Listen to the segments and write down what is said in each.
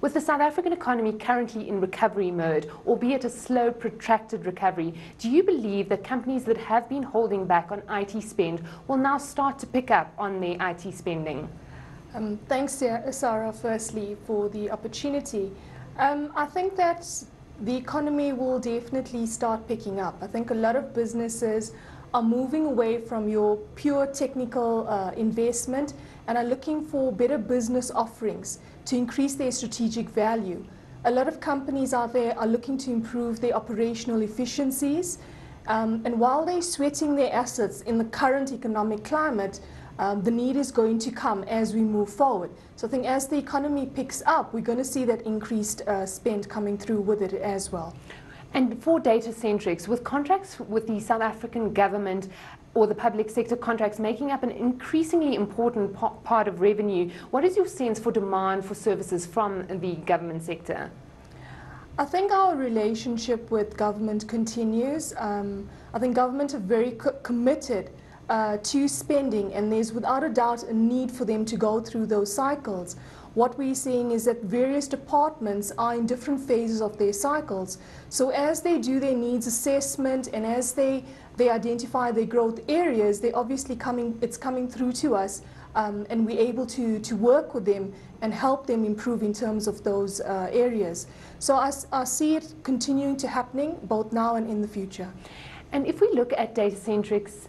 With the South African economy currently in recovery mode, albeit a slow, protracted recovery, do you believe that companies that have been holding back on IT spend will now start to pick up on their IT spending? Thanks, Sara, firstly, for the opportunity. I think that the economy will definitely start picking up. I think a lot of businesses are moving away from your pure technical investment and are looking for better business offerings to increase their strategic value. A lot of companies out there are looking to improve their operational efficiencies, and while they're sweating their assets in the current economic climate, the need is going to come as we move forward. So I think as the economy picks up, we're going to see that increased spend coming through with it as well. And for Datacentrix, with contracts with the South African government or the public sector contracts making up an increasingly important part of revenue, what is your sense for demand for services from the government sector? I think our relationship with government continues. I think government are very committed to spending, and there's without a doubt a need for them to go through those cycles. What we're seeing is that various departments are in different phases of their cycles. So as they do their needs assessment and as they identify their growth areas, they obviously it's coming through to us, and we're able to work with them and help them improve in terms of those areas. So I see it continuing to happening both now and in the future. And if we look at Datacentrix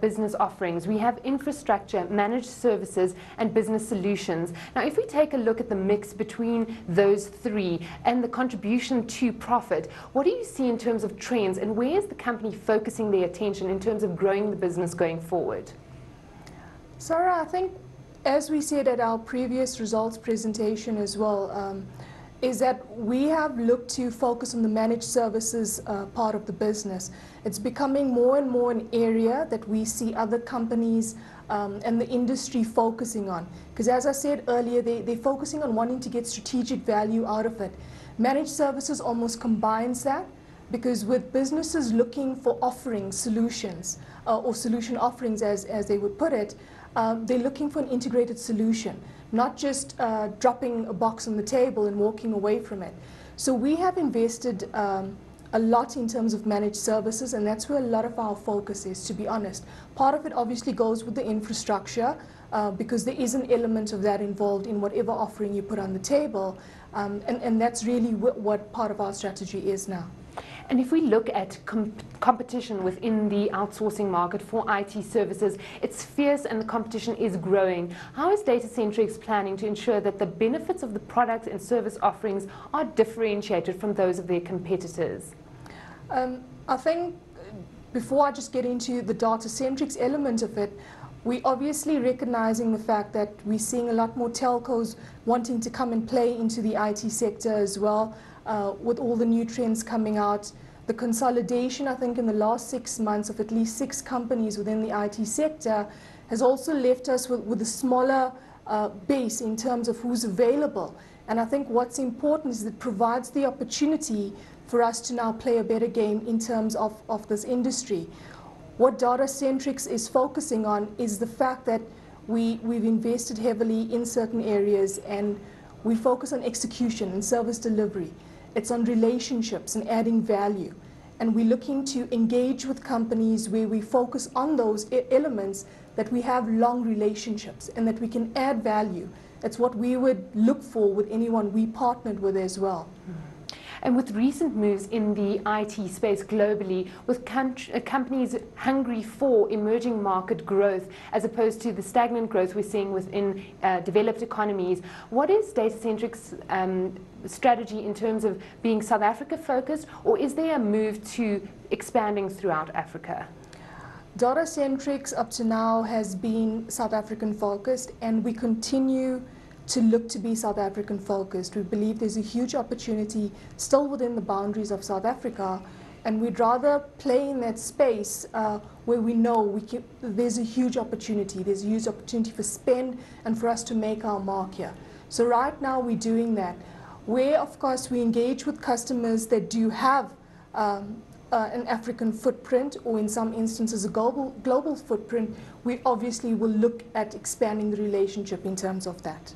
business offerings, we have infrastructure, managed services, and business solutions. Now, if we take a look at the mix between those three and the contribution to profit, what do you see in terms of trends, and where is the company focusing their attention in terms of growing the business going forward? Sara, I think, as we said at our previous results presentation as well, is that we have looked to focus on the managed services part of the business. It's becoming more and more an area that we see other companies and the industry focusing on. Because as I said earlier, they're focusing on wanting to get strategic value out of it. Managed services almost combines that, because with businesses looking for offering solutions, or solution offerings as they would put it, they're looking for an integrated solution, not just dropping a box on the table and walking away from it. So we have invested a lot in terms of managed services, and that's where a lot of our focus is, to be honest. Part of it obviously goes with the infrastructure, because there is an element of that involved in whatever offering you put on the table, and that's really what part of our strategy is now. And if we look at competition within the outsourcing market for IT services, it's fierce and the competition is growing. How is Datacentrix planning to ensure that the benefits of the products and service offerings are differentiated from those of their competitors? I think before I just get into the Datacentrix element of it, we're obviously recognizing the fact that we're seeing a lot more telcos wanting to come and play into the IT sector as well. With all the new trends coming out, the consolidation, I think, in the last 6 months of at least 6 companies within the IT sector has also left us with a smaller base in terms of who's available. And I think what's important is that it provides the opportunity for us to now play a better game in terms of this industry. What Datacentrix is focusing on is the fact that we've invested heavily in certain areas, and we focus on execution and service delivery. It's on relationships and adding value. And we're looking to engage with companies where we focus on those elements, that we have long relationships and that we can add value. That's what we would look for with anyone we partnered with as well. And with recent moves in the IT space globally, with companies hungry for emerging market growth as opposed to the stagnant growth we're seeing within developed economies, what is Datacentrix strategy in terms of being South Africa focused, or is there a move to expanding throughout Africa? Datacentrix up to now has been South African focused, and we continue to look to be South African focused. We believe there's a huge opportunity still within the boundaries of South Africa, and we'd rather play in that space where we know there's a huge opportunity. There's a huge opportunity for spend and for us to make our mark here. So right now we're doing that, where of course we engage with customers that do have an African footprint, or in some instances a global footprint. We obviously will look at expanding the relationship in terms of that.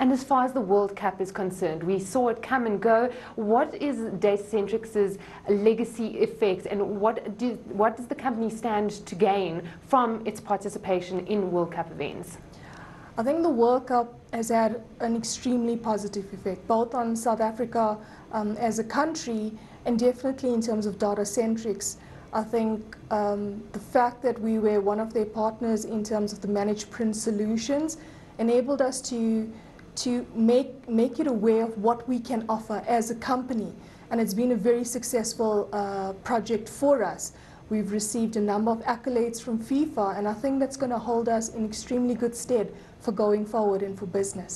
And as far as the World Cup is concerned, we saw it come and go. What is Datacentrix's legacy effect, and what does the company stand to gain from its participation in World Cup events? I think the World Cup has had an extremely positive effect, both on South Africa as a country, and definitely in terms of Datacentrix. I think the fact that we were one of their partners in terms of the managed print solutions enabled us to make it aware of what we can offer as a company. And it's been a very successful project for us. We've received a number of accolades from FIFA, and I think that's going to hold us in extremely good stead for going forward and for business.